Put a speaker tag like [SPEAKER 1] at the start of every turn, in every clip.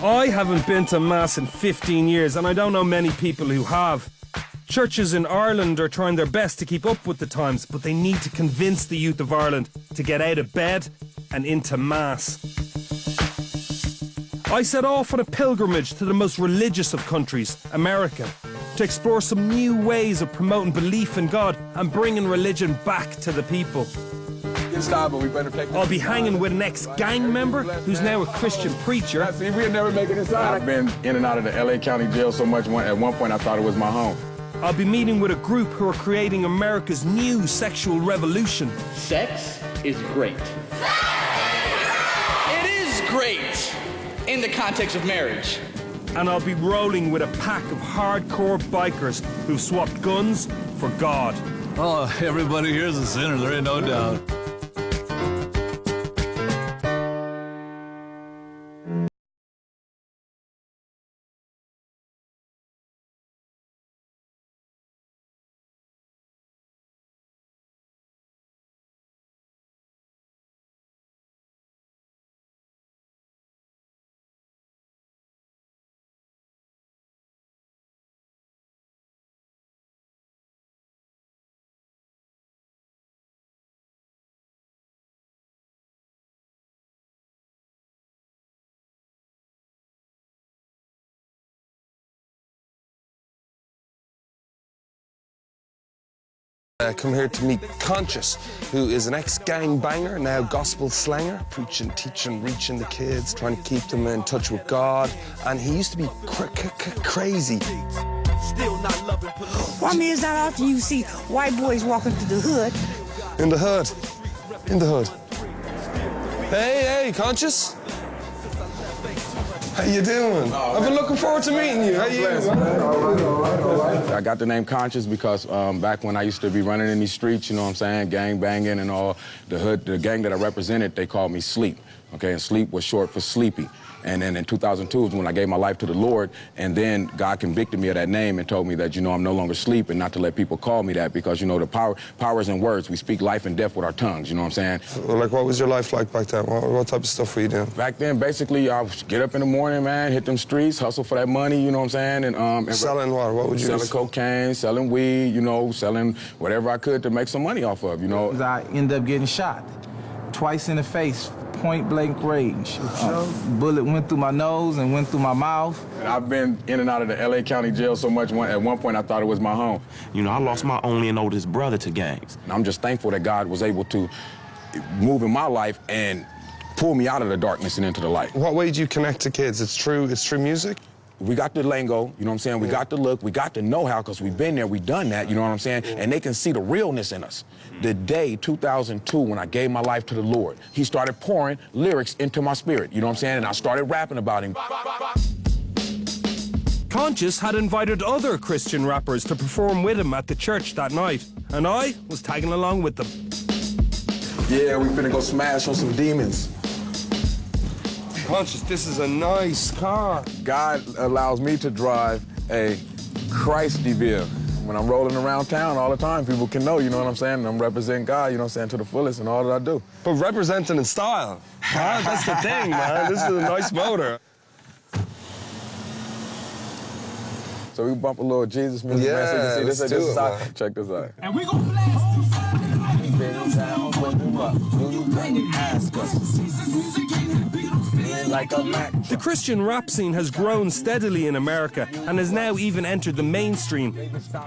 [SPEAKER 1] I haven't been to Mass in 15 years, and I don't know many people who have. Churches in Ireland are trying their best to keep up with the times, but they need to convince the youth of Ireland to get out of bed and into Mass. I set off on a pilgrimage to the most religious of countries, America, to explore some new ways of promoting belief in God and bringing religion back to the people. I'll be hanging with an ex-gang member who's now a Christian preacher.
[SPEAKER 2] See, we'll never make it inside. I've been in and out of the LA County Jail so much, at one point I thought it was my home.
[SPEAKER 1] I'll be meeting with a group who are creating America's new sexual revolution.
[SPEAKER 3] Sex is great. It is great in the context of marriage.
[SPEAKER 1] And I'll be rolling with a pack of hardcore bikers who've swapped guns for God.
[SPEAKER 4] Oh, everybody here is a sinner, there ain't no doubt.
[SPEAKER 5] I come here to meet Conscious, who is an ex-gang banger, now gospel slanger, preaching, teaching, reaching the kids, trying to keep them in touch with God. And he used to be crazy.
[SPEAKER 6] Why me is that after you see white boys walking through the hood?
[SPEAKER 5] In the hood. In the hood. Hey, Conscious. How you doing? I've been looking forward to meeting you. How you doing?
[SPEAKER 2] I got the name Conscious because back when I used to be running in these streets, you know what I'm saying, gang banging and all, the gang that I represented, they called me Sleep, okay? And Sleep was short for Sleepy. And then in 2002 is when I gave my life to the Lord, and then God convicted me of that name and told me that, you know, I'm no longer Sleep, and not to let people call me that because, you know, the power is in words. We speak life and death with our tongues, you know what I'm saying?
[SPEAKER 5] Well, like, what was your life like back then? What type of stuff were you doing?
[SPEAKER 2] Back then, basically, I would get up in the morning, man, hit them streets, hustle for that money, you know what I'm saying? And
[SPEAKER 5] selling what? What would you
[SPEAKER 2] Selling cocaine, selling weed, you know, selling whatever I could to make some money off of, you know?
[SPEAKER 7] I ended up getting shot twice in the face. Point blank range. Bullet went through my nose and went through my mouth.
[SPEAKER 2] I've been in and out of the LA County Jail so much, at one point I thought it was my home.
[SPEAKER 8] You know, I lost my only and oldest brother to gangs.
[SPEAKER 2] And I'm just thankful that God was able to move in my life and pull me out of the darkness and into the light.
[SPEAKER 5] What way do you connect to kids? It's through music?
[SPEAKER 2] We got the lingo, you know what I'm saying? We got the look, we got the know-how because we've been there, we've done that, you know what I'm saying? And they can see the realness in us. The day, 2002, when I gave my life to the Lord, he started pouring lyrics into my spirit, you know what I'm saying? And I started rapping about him.
[SPEAKER 1] Conscious had invited other Christian rappers to perform with him at the church that night, and I was tagging along with them.
[SPEAKER 2] Yeah, we finna go smash on some demons.
[SPEAKER 5] Conscious, this is a nice car.
[SPEAKER 2] God allows me to drive a Christ DeVille. When I'm rolling around town all the time, people can know, you know what I'm saying? I'm representing God, you know what I'm saying, to the fullest in all that I do.
[SPEAKER 5] But representing in style. That's the thing, man. This is a nice motor.
[SPEAKER 2] So we bump a little Jesus music, man. So you can see this is how, check this out.
[SPEAKER 9] And we gon' blast.
[SPEAKER 1] The Christian rap scene has grown steadily in America and has now even entered the mainstream.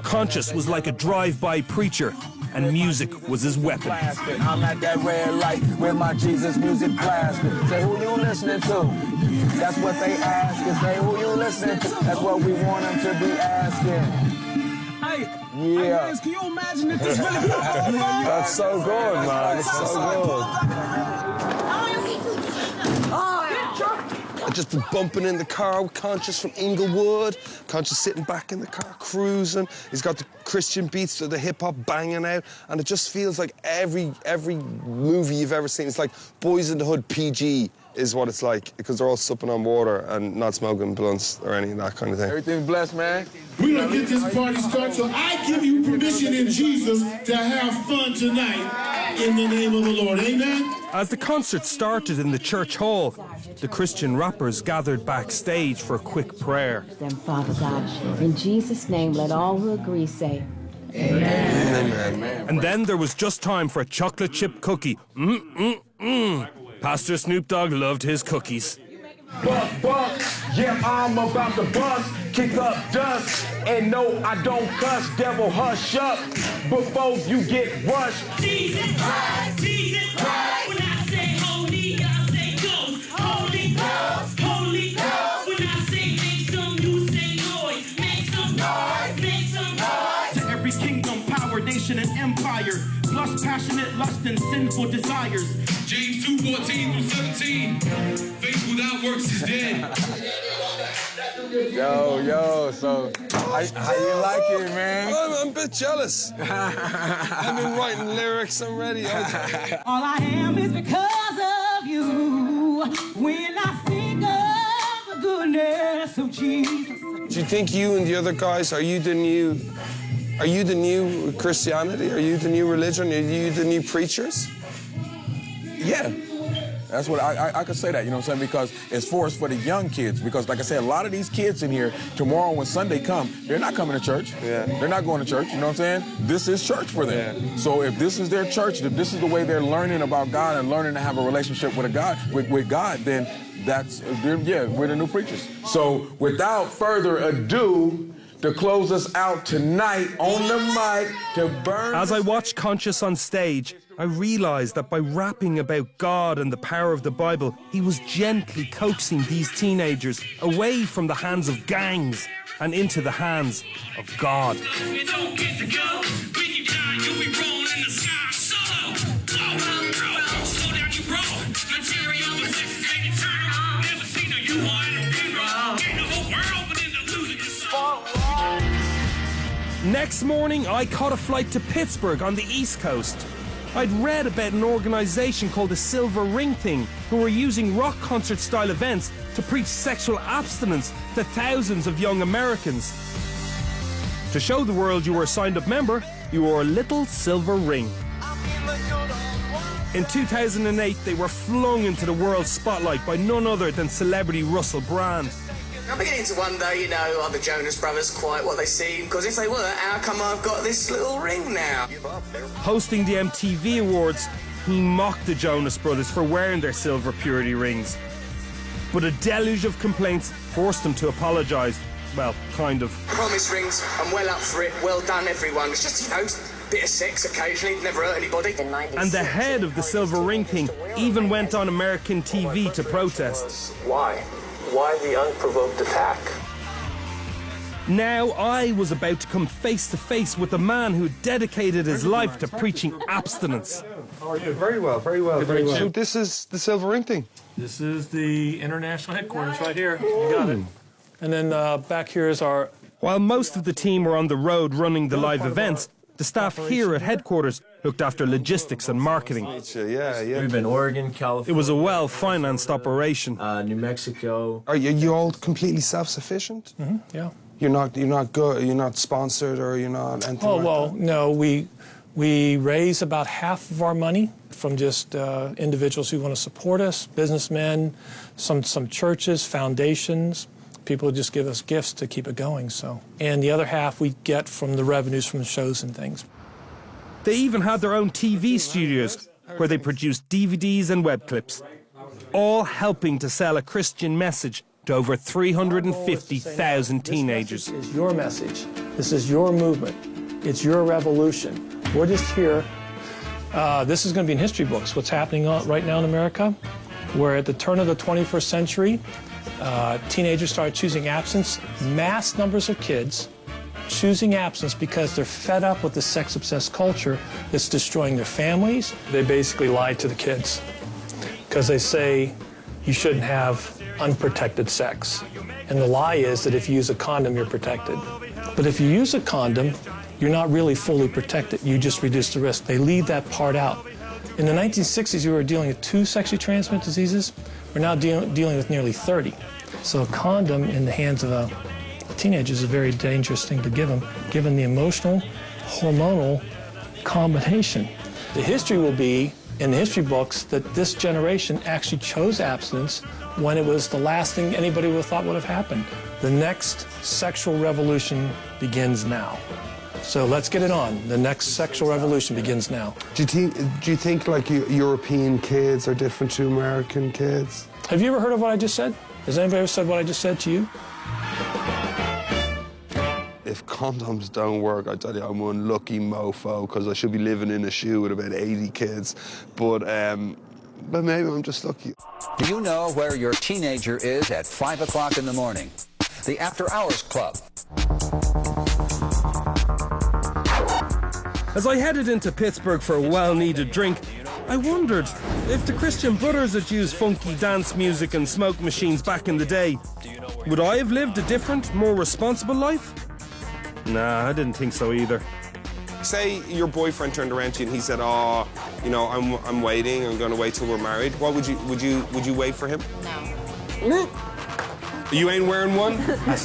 [SPEAKER 1] Conscious was like a drive-by preacher, and music was his weapon.
[SPEAKER 10] I'm at that red light with my Jesus music blasting. Say, who you listening to? That's what they ask. Say, who you listening to? That's what we want them to be asking.
[SPEAKER 9] Hey,
[SPEAKER 10] yeah.
[SPEAKER 9] Hey, can you imagine if this really popped?
[SPEAKER 5] That's so good, man. It's so good. I've just been bumping in the car with Conscious from Inglewood. Conscious sitting back in the car, cruising. He's got the Christian beats to the hip-hop banging out, and it just feels like every movie you've ever seen. It's like Boys in the Hood PG is what it's like, because they're all supping on water and not smoking blunts or any of that kind of thing.
[SPEAKER 2] Everything's blessed, man.
[SPEAKER 9] We're gonna get this party started, so I give you permission in Jesus to have fun tonight. in the name of the Lord. Amen.
[SPEAKER 1] As the concert started in the church hall, the Christian rappers gathered backstage for a quick prayer.
[SPEAKER 11] Them, Father God, in Jesus' name, let all who agree say,
[SPEAKER 1] And then there was just time for a chocolate chip cookie. Pastor Snoop Dogg loved his cookies.
[SPEAKER 10] Buck, yeah, I'm about to bust, kick up dust, and no, I don't cuss, devil, hush up, before you get rushed.
[SPEAKER 9] Jesus Christ, Jesus Christ. When I say holy, I say ghost. Holy Ghost, Holy Ghost. When I say make some, you say noise. Make some noise, make some noise.
[SPEAKER 12] To every kingdom, power, nation, and empire, lust, passionate lust, and sinful desires.
[SPEAKER 13] James 2:14-17. Faith without works is dead.
[SPEAKER 2] Yo, so how you like it, man?
[SPEAKER 5] I'm a bit jealous. I've been writing lyrics already.
[SPEAKER 6] All I am is because of you. When I think of the goodness of Jesus.
[SPEAKER 5] Do you think you and the other guys, are you the new Christianity? Are you the new religion? Are you the new preachers?
[SPEAKER 2] Yeah. That's what I could say that, you know what I'm saying? Because it's for the young kids. Because like I said, a lot of these kids in here, tomorrow when Sunday come, they're not coming to church.
[SPEAKER 5] Yeah.
[SPEAKER 2] They're not going to church, you know what I'm saying? This is church for them.
[SPEAKER 5] Yeah.
[SPEAKER 2] So if this is their church, if this is the way they're learning about God and learning to have a relationship with God, then we're the new preachers. So without further ado, to close us out tonight on the mic to burn.
[SPEAKER 1] As I watched Conscious on stage, I realized that by rapping about God and the power of the Bible, he was gently coaxing these teenagers away from the hands of gangs and into the hands of God. Next morning, I caught a flight to Pittsburgh on the East Coast. I'd read about an organization called the Silver Ring Thing, who were using rock concert-style events to preach sexual abstinence to thousands of young Americans. To show the world you were a signed-up member, you wore a little silver ring. In 2008, they were flung into the world spotlight by none other than celebrity Russell Brand.
[SPEAKER 3] I'm beginning to wonder, are the Jonas Brothers quite what they seem? Because if they were, how come I've got this little ring now?
[SPEAKER 1] Hosting the MTV Awards, he mocked the Jonas Brothers for wearing their silver purity rings. But a deluge of complaints forced him to apologise. Well, kind of.
[SPEAKER 3] Promise rings, I'm well up for it. Well done, everyone. It's just, bit of sex occasionally, never hurt anybody.
[SPEAKER 1] And the head of the Silver Ring Thing even went on American TV to protest.
[SPEAKER 14] Why? Why the unprovoked attack?
[SPEAKER 1] Now I was about to come face to face with a man who dedicated his life to preaching abstinence.
[SPEAKER 5] How are you? Very well, very well, very well. So this is the Silver Ring Thing?
[SPEAKER 14] This is the international headquarters right here. You got it. And then back here is our...
[SPEAKER 1] While most of the team were on the road running the live events, the staff here at headquarters looked after logistics and marketing.
[SPEAKER 5] Yeah.
[SPEAKER 14] We've been Oregon, California.
[SPEAKER 1] It was a well-financed operation.
[SPEAKER 14] New Mexico.
[SPEAKER 5] Are you all completely self-sufficient?
[SPEAKER 14] Mm-hmm, yeah.
[SPEAKER 5] You're not good. You're not sponsored, or you're not anything.
[SPEAKER 14] Oh
[SPEAKER 5] like
[SPEAKER 14] well,
[SPEAKER 5] that?
[SPEAKER 14] no. We raise about half of our money from just individuals who want to support us, businessmen, some churches, foundations. People just give us gifts to keep it going. So, and the other half we get from the revenues from the shows and things.
[SPEAKER 1] They even had their own TV studios where they produced DVDs and web clips, all helping to sell a Christian message to over 350,000 teenagers.
[SPEAKER 14] This is your message. This is your movement. It's your revolution. We're just here. This is going to be in history books, what's happening right now in America, where at the turn of the 21st century, teenagers started choosing abstinence. Mass numbers of kids choosing abstinence because they're fed up with the sex-obsessed culture that's destroying their families. They basically lie to the kids because they say you shouldn't have unprotected sex. And the lie is that if you use a condom, you're protected. But if you use a condom, you're not really fully protected. You just reduce the risk. They leave that part out. In the 1960s, we were dealing with 2 sexually transmitted diseases. We're now dealing with nearly 30. So a condom in the hands of a teenager is a very dangerous thing to give them, given the emotional, hormonal combination. The history will be, in the history books, that this generation actually chose abstinence when it was the last thing anybody would have thought would have happened. The next sexual revolution begins now. So let's get it on. The next sexual revolution begins now.
[SPEAKER 5] Do you think like European kids are different to American kids?
[SPEAKER 14] Have you ever heard of what I just said? Has anybody ever said what I just said to you?
[SPEAKER 5] If condoms don't work, I tell you, I'm one lucky mofo because I should be living in a shoe with about 80 kids. But maybe I'm just lucky.
[SPEAKER 15] Do you know where your teenager is at 5 o'clock in the morning? The After Hours Club.
[SPEAKER 1] As I headed into Pittsburgh for a well-needed drink, I wondered if the Christian Brothers had used funky dance music and smoke machines back in the day, would I have lived a different, more responsible life? Nah, I didn't think so either.
[SPEAKER 5] Say your boyfriend turned around to you and he said, "Oh, you know, I'm waiting. I'm going to wait till we're married." What would you wait for him? No. You ain't wearing one?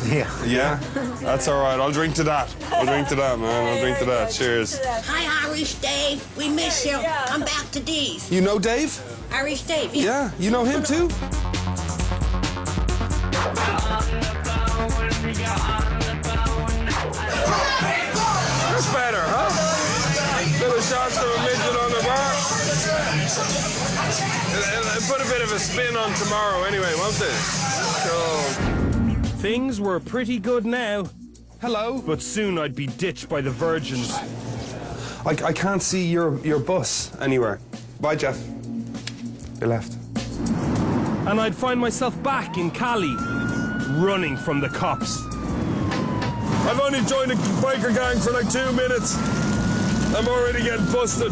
[SPEAKER 5] Yeah. That's all right. I'll drink to that. I'll drink to that, man. I'll drink to that. Cheers.
[SPEAKER 16] Hi, Irish Dave. We miss you. I'm back to D's.
[SPEAKER 5] You know Dave?
[SPEAKER 16] Irish Dave.
[SPEAKER 5] Yeah. You know him too? That's better, huh? Little shots of a midget on the bar. Put a bit of a spin on tomorrow anyway, won't they? Cool.
[SPEAKER 1] Things were pretty good now.
[SPEAKER 5] Hello.
[SPEAKER 1] But soon I'd be ditched by the virgins.
[SPEAKER 5] I can't see your bus anywhere. Bye, Jeff. They left.
[SPEAKER 1] And I'd find myself back in Cali, running from the cops.
[SPEAKER 5] I've only joined a biker gang for like 2 minutes. I'm already getting busted.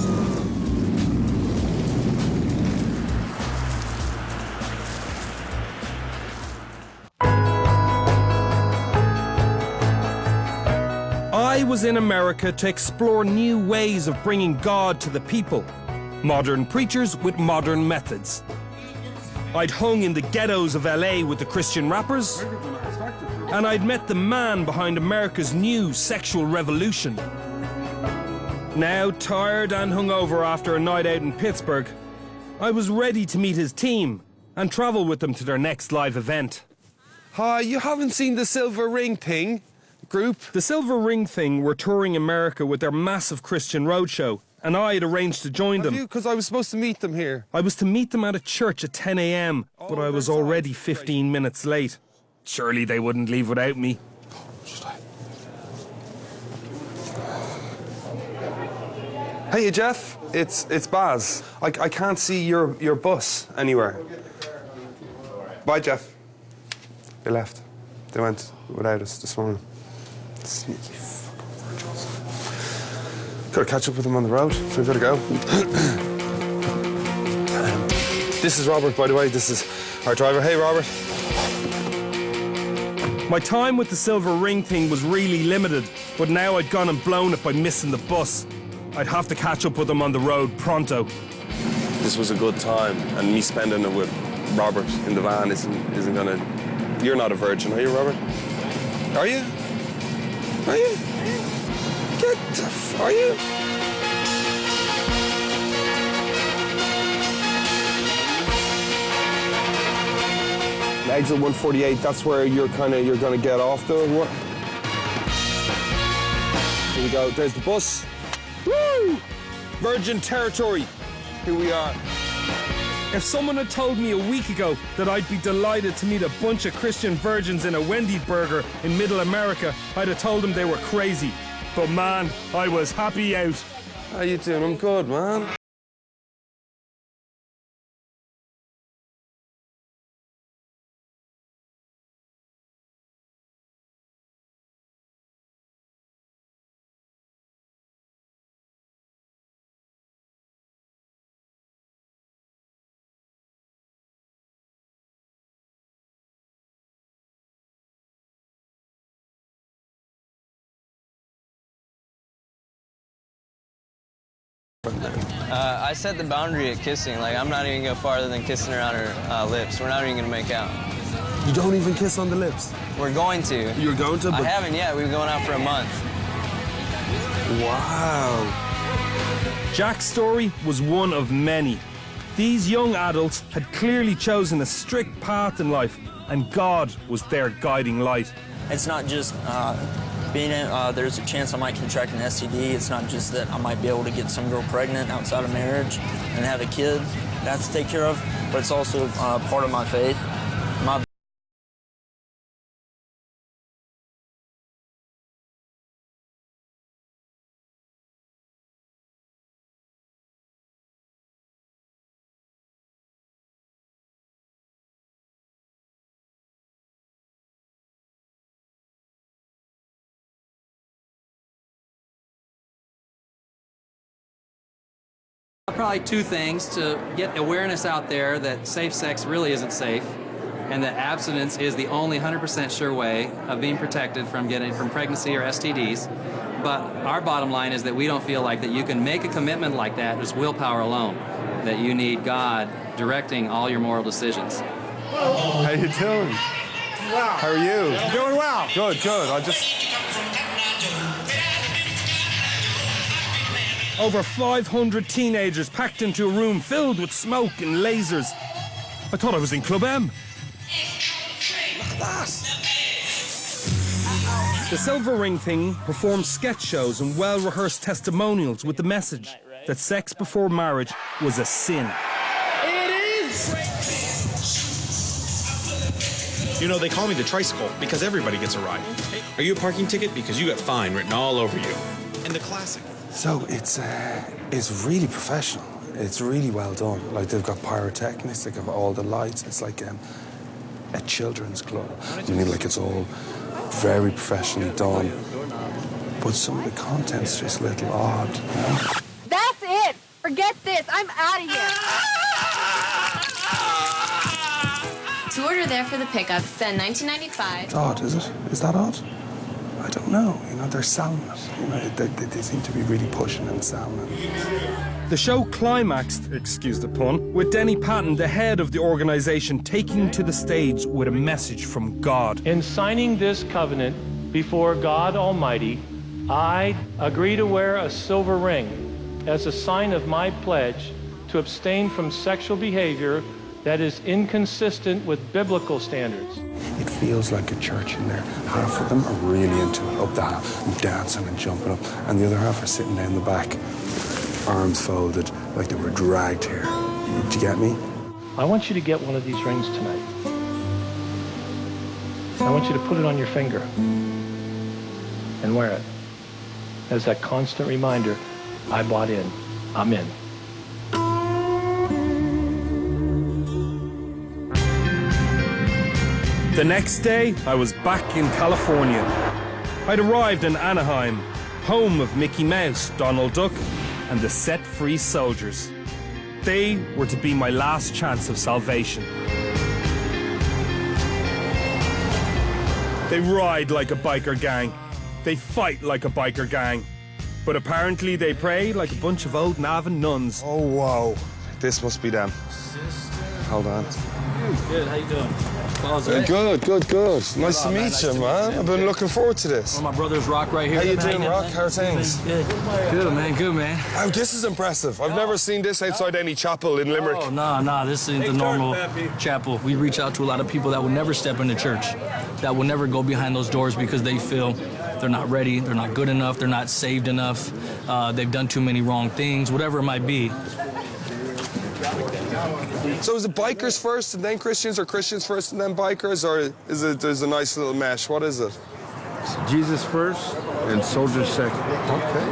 [SPEAKER 1] I was in America to explore new ways of bringing God to the people. Modern preachers with modern methods. I'd hung in the ghettos of LA with the Christian rappers, and I'd met the man behind America's new sexual revolution. Now, tired and hungover after a night out in Pittsburgh, I was ready to meet his team and travel with them to their next live event.
[SPEAKER 5] Hi, you haven't seen the Silver Ring thing? Group?
[SPEAKER 1] The Silver Ring thing were touring America with their massive Christian roadshow, and I had arranged to join them.
[SPEAKER 5] Because I was supposed to meet them here.
[SPEAKER 1] I was to meet them at a church at 10 a.m, but I was already 15 minutes late. Surely they wouldn't leave without me.
[SPEAKER 5] Hey, Jeff, it's Baz. I can't see your bus anywhere. Bye, Jeff. They left. They went without us this morning. Sneaky fucking virgins. Gotta catch up with them on the road, so we gotta go. This is Robert, by the way. This is our driver. Hey, Robert.
[SPEAKER 1] My time with the Silver Ring thing was really limited, but now I'd gone and blown it by missing the bus. I'd have to catch up with them on the road pronto.
[SPEAKER 5] This was a good time, and me spending it with Robert in the van isn't gonna... You're not a virgin, are you, Robert? Are you? Are you? Are you? Exit 148, that's where you're gonna get off though, or what? Here we go, there's the bus. Woo! Virgin territory. Here we are.
[SPEAKER 1] If someone had told me a week ago that I'd be delighted to meet a bunch of Christian virgins in a Wendy burger in Middle America, I'd have told them they were crazy. But man, I was happy out.
[SPEAKER 5] How you doing? I'm good, man.
[SPEAKER 17] I set the boundary at kissing. Like, I'm not even gonna go farther than kissing her on her lips. We're not even gonna make out.
[SPEAKER 5] You don't even kiss on the lips?
[SPEAKER 17] We're going to.
[SPEAKER 5] You're going to?
[SPEAKER 17] I haven't yet. We've been going out for a month.
[SPEAKER 5] Wow.
[SPEAKER 1] Jack's story was one of many. These young adults had clearly chosen a strict path in life, and God was their guiding light.
[SPEAKER 17] It's not just there's a chance I might contract an STD. It's not just that I might be able to get some girl pregnant outside of marriage and have a kid that I have to take care of, but it's also part of my faith.
[SPEAKER 18] Probably two things: to get awareness out there that safe sex really isn't safe, and that abstinence is the only 100% sure way of being protected from pregnancy or STDs. But our bottom line is that we don't feel like that you can make a commitment like that just willpower alone, that you need God directing all your moral decisions.
[SPEAKER 19] How you doing? Wow. How are you? Doing well. Good, good.
[SPEAKER 1] Over 500 teenagers packed into a room filled with smoke and lasers. I thought I was in Club M.
[SPEAKER 5] Look at that.
[SPEAKER 1] The Silver Ring Thing performed sketch shows and well-rehearsed testimonials with the message that sex before marriage was a sin.
[SPEAKER 20] It is! You know, they call me the tricycle because everybody gets a ride. Hey, are you a parking ticket? Because you got fine written all over you. And the classic.
[SPEAKER 5] So it's really professional. It's really well done. Like, they've got pyrotechnics, they've got all the lights. It's like a children's club. I mean, like, it's all very professionally done. But some of the content's just a little odd, you know?
[SPEAKER 21] That's it! Forget this, I'm out of here!
[SPEAKER 22] To order there for the pickup, send $19.95.
[SPEAKER 5] It's odd, is it? Is that odd? I don't know. You know, they're selling it. You know, they seem to be really pushing and selling it.
[SPEAKER 1] The show climaxed, excuse the pun, with Denny Patton, the head of the organisation, taking to the stage with a message from God.
[SPEAKER 14] In signing this covenant before God Almighty, I agree to wear a silver ring as a sign of my pledge to abstain from sexual behavior that is inconsistent with biblical standards.
[SPEAKER 5] It feels like a church in there. Half of them are really into it, up the half, and dancing and jumping up, and the other half are sitting down the back, arms folded, like they were dragged here. Do you get me?
[SPEAKER 14] I want you to get one of these rings tonight. I want you to put it on your finger and wear it as that constant reminder, I bought in, I'm in.
[SPEAKER 1] The next day, I was back in California. I'd arrived in Anaheim, home of Mickey Mouse, Donald Duck, and the set-free soldiers. They were to be my last chance of salvation. They ride like a biker gang. They fight like a biker gang. But apparently they pray like a bunch of old Navan nuns.
[SPEAKER 5] Oh, wow. This must be them. Hold on.
[SPEAKER 18] Good, how you doing?
[SPEAKER 5] Good, good, good. Nice to meet you, man. I've been looking forward to this.
[SPEAKER 18] Well, my brother's Rock right here.
[SPEAKER 5] How you doing, Rock? How are things?
[SPEAKER 18] Good. Good, man. Good, man.
[SPEAKER 5] Oh, this is impressive. I've never seen this outside any chapel in Limerick.
[SPEAKER 18] Oh, nah, this isn't the normal chapel. We reach out to a lot of people that will never step into church, that will never go behind those doors because they feel they're not ready, they're not good enough, they're not saved enough, they've done too many wrong things, whatever it might be.
[SPEAKER 5] So is it bikers first and then Christians, or Christians first and then bikers, or is it there's a nice little mesh? What is it?
[SPEAKER 19] Jesus first and soldiers second. Okay.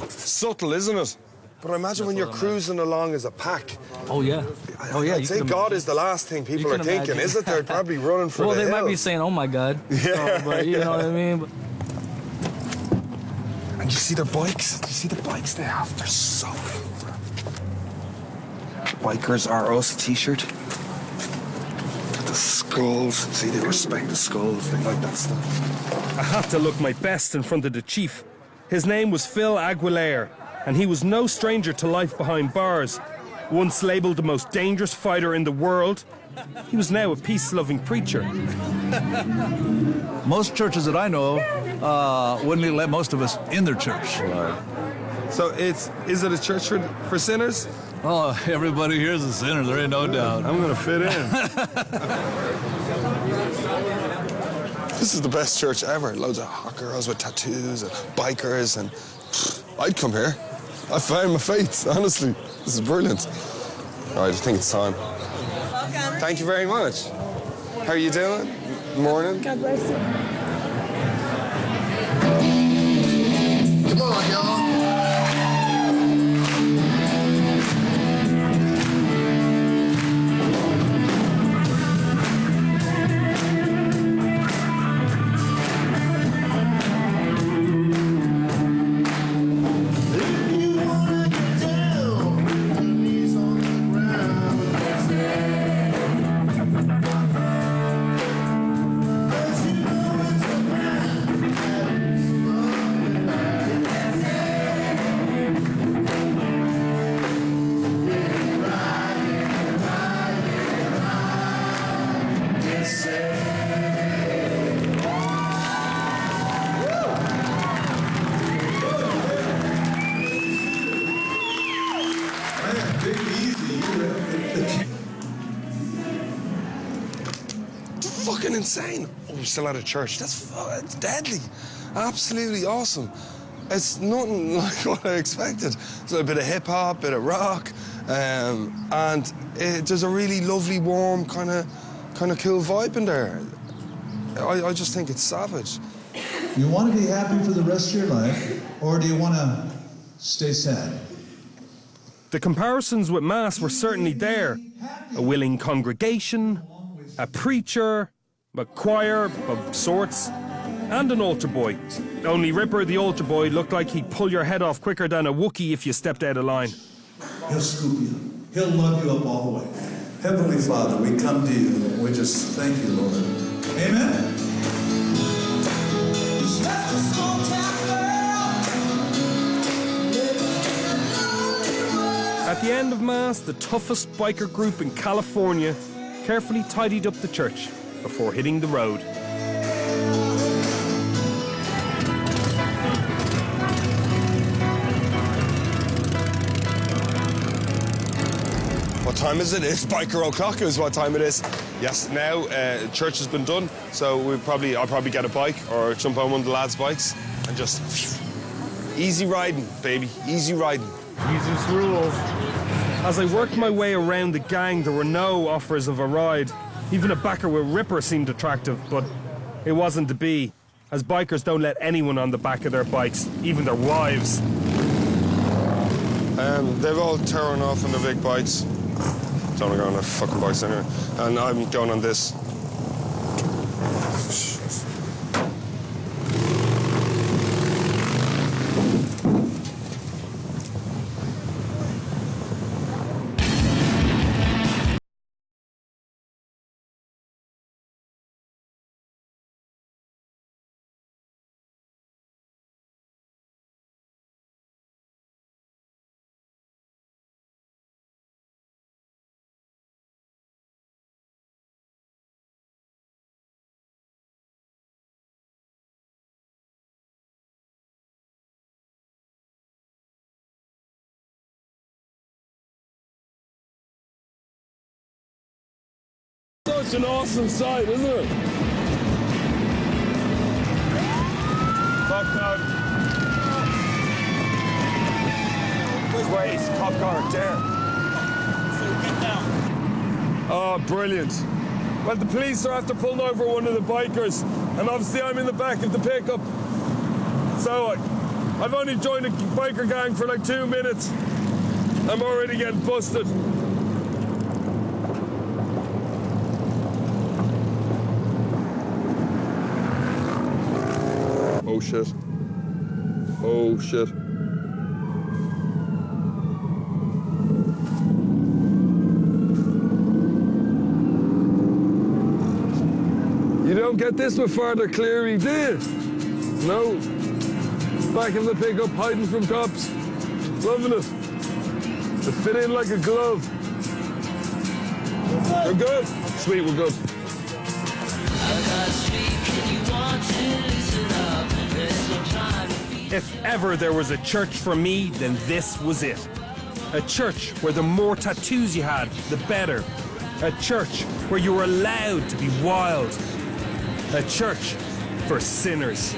[SPEAKER 5] Subtle, isn't it? But I imagine when you're cruising along as a pack.
[SPEAKER 18] Oh, yeah. Oh, yeah.
[SPEAKER 5] I'd say God is the last thing people are thinking, is it? They're probably running for
[SPEAKER 18] well,
[SPEAKER 5] the
[SPEAKER 18] they
[SPEAKER 5] hills.
[SPEAKER 18] might be saying, oh, my God.
[SPEAKER 5] Yeah.
[SPEAKER 18] But you know what I mean?
[SPEAKER 5] And you see their bikes? Do you see the bikes they have? They're so cool. Bikers are us t-shirt. The skulls. See, they respect the skulls. They like that stuff.
[SPEAKER 1] I had to look my best in front of the chief. His name was Phil Aguilera, and he was no stranger to life behind bars. Once labelled the most dangerous fighter in the world, He was now a peace-loving preacher.
[SPEAKER 4] Most churches that I know wouldn't let most of us in their church.
[SPEAKER 5] So is it a church for sinners?
[SPEAKER 4] Oh, everybody here is a sinner, there ain't no doubt.
[SPEAKER 5] I'm gonna fit in. This is the best church ever. Loads of hot girls with tattoos and bikers, and I'd come here. I found my faith, honestly. This is brilliant. All right, I think it's time. Welcome. Thank you very much. How are you doing? Morning.
[SPEAKER 9] God bless you.
[SPEAKER 5] Come on, y'all. Fucking insane. Oh, we're still at a church. That's deadly. Absolutely awesome. It's nothing like what I expected. It's a bit of hip hop, bit of rock, and there's a really lovely, warm, kind of cool vibe in there. I just think it's savage.
[SPEAKER 7] You want to be happy for the rest of your life, or do you want to stay sad?
[SPEAKER 1] The comparisons with Mass were certainly there. A willing congregation, a preacher, a choir of sorts, and an altar boy. Only Ripper, the altar boy, looked like he'd pull your head off quicker than a Wookiee if you stepped out of line.
[SPEAKER 7] He'll scoop you. He'll love you up all the way. Heavenly Father, we come to you and we just thank you, Lord. Amen.
[SPEAKER 1] At the end of Mass, the toughest biker group in California carefully tidied up the church before hitting the road.
[SPEAKER 5] What time is it? It's Biker O'Clock is what time it is. Yes, now church has been done, so I'll probably get a bike or jump on one of the lads' bikes and just easy riding, baby, easy riding.
[SPEAKER 1] Jesus rules. As I worked my way around the gang, there were no offers of a ride. Even a backer with Ripper seemed attractive, but it wasn't to be, as bikers don't let anyone on the back of their bikes, even their wives.
[SPEAKER 5] They've all turned off on the big bikes. Don't want to go on their fucking bikes anyway. And I'm going on this.
[SPEAKER 9] Such an awesome sight, isn't it?
[SPEAKER 5] Fuck no. Which way is cop car? There.
[SPEAKER 9] So get down.
[SPEAKER 5] Oh, brilliant. Well, the police are after pulling over one of the bikers, and obviously I'm in the back of the pickup. So I've only joined a biker gang for like 2 minutes. I'm already getting busted. Oh shit. Oh shit. You don't get this with Father Cleary, do you? No. Back in the pickup, hiding from cops. Loving it. They fit in like a glove. You're good. Sweet, we're good.
[SPEAKER 1] If ever there was a church for me, then this was it. A church where the more tattoos you had, the better. A church where you were allowed to be wild. A church for sinners.